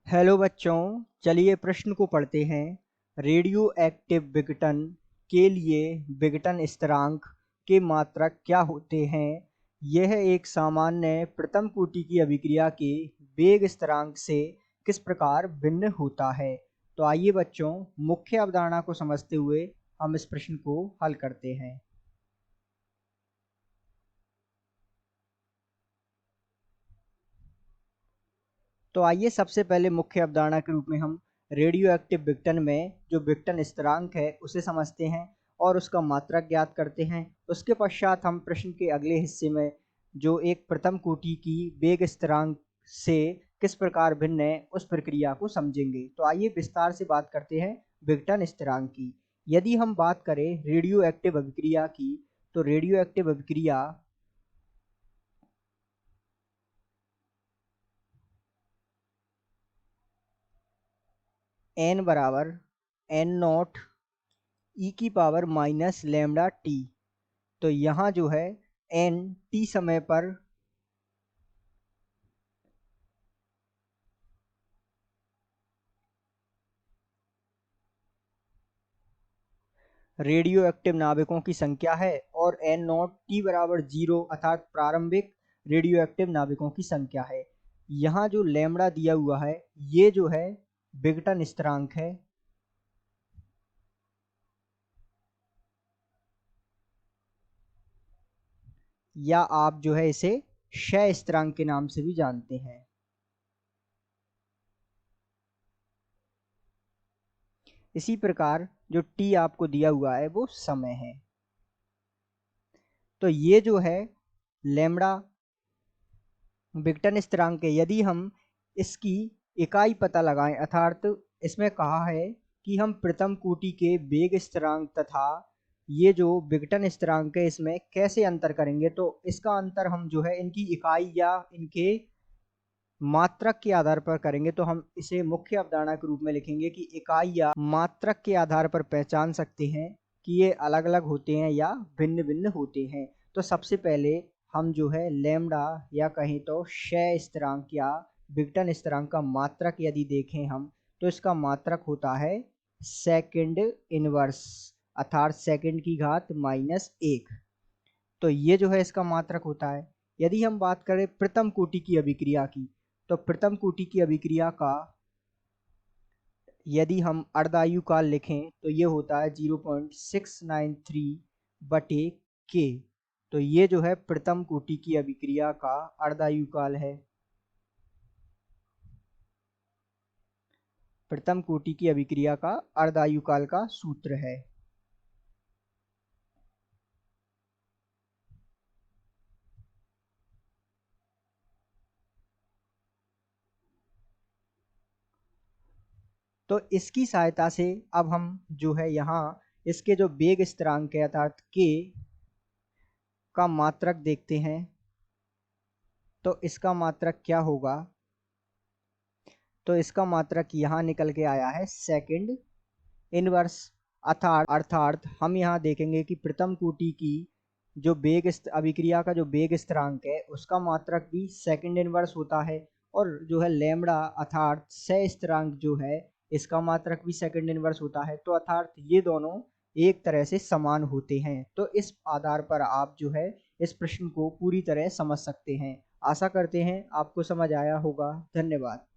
Hello बच्चों, चलिए प्रश्न को पढ़ते हैं। रेडियो एक्टिव विघटन के लिए विघटन स्थिरांक के मात्रक क्या होते हैं? यह एक सामान्य प्रथम कोटि की अभिक्रिया के वेग स्थिरांक से किस प्रकार भिन्न होता है? तो आइए बच्चों, मुख्य अवधारणा को समझते हुए हम इस प्रश्न को हल करते हैं। तो आइए सबसे पहले मुख्य अवधारणा के रूप में हम रेडियो एक्टिव विघटन में जो विघटन स्थिरांक है उसे समझते हैं और उसका मात्रक ज्ञात करते हैं। उसके पश्चात हम प्रश्न के अगले हिस्से में जो एक प्रथम कोटि की वेग स्थिरांक से किस प्रकार भिन्न है उस प्रक्रिया को समझेंगे। तो आइए विस्तार से बात करते हैं विघटन स्थिरांक की। यदि हम बात करें रेडियो एक्टिव अभिक्रिया की, तो रेडियो एक्टिव अभिक्रिया n बराबर n नॉट ई की पावर माइनस लैम्डा टी। तो यहाँ जो है n t समय पर रेडियो एक्टिव नाभिकों की संख्या है और n नॉट t बराबर 0 अर्थात प्रारंभिक रेडियो एक्टिव नाभिकों की संख्या है। यहाँ जो लैम्डा दिया हुआ है ये जो है विघटन स्थिरांक है। या आप जो है इसे क्षय स्थिरांक के नाम से भी जानते हैं। इसी प्रकार जो t आपको दिया हुआ है वो समय है। तो ये जो है लैम्डा विघटन स्थिरांक है। यदि हम इसकी इकाई पता लगाएं, अर्थात इसमें कहा है कि हम प्रथम कोटि के वेग स्थिरांक तथा ये जो विघटन स्थिरांक है इसमें कैसे अंतर करेंगे, तो इसका अंतर हम जो है इनकी इकाई या इनके मात्रक के आधार पर करेंगे। तो हम इसे मुख्य अवधारणा के रूप में लिखेंगे कि इकाई या मात्रक के आधार पर पहचान सकते हैं कि ये अलग अलग होते हैं या भिन्न भिन्न होते हैं। तो सबसे पहले हम जो है लैम्डा या कहें तो क्षय स्थिरांक या विघटन स्थिरांक का मात्रक यदि देखें हम, तो इसका मात्रक होता है सेकंड इनवर्स, अर्थात सेकंड की घात माइनस एक। तो ये जो है इसका मात्रक होता है। यदि हम बात करें प्रथम कोटि की अभिक्रिया की, तो प्रथम कोटि की अभिक्रिया का यदि हम अर्धायुकाल लिखें तो ये होता है 0.693 बटे के। तो ये जो है प्रथम कोटि की अभिक्रिया का अर्धायुकाल है। प्रथम कोटि की अभिक्रिया का अर्धायुकाल का सूत्र है। तो इसकी सहायता से अब हम जो है यहाँ इसके जो वेग स्थिरांक है अर्थात के का मात्रक देखते हैं। तो इसका मात्रक क्या होगा? तो इसका मात्रक यहाँ निकल के आया है सेकंड इनवर्स, अर्थात हम यहाँ देखेंगे कि प्रथम कोटि की जो वेग अभिक्रिया का जो वेग स्थिरांक है उसका मात्रक भी सेकंड इनवर्स होता है, और जो है लैम्डा अर्थात क्षय स्थिरांक जो है इसका मात्रक भी सेकंड इनवर्स होता है। तो अर्थात ये दोनों एक तरह से समान होते हैं। तो इस आधार पर आप जो है इस प्रश्न को पूरी तरह समझ सकते हैं। आशा करते हैं आपको समझ आया होगा। धन्यवाद।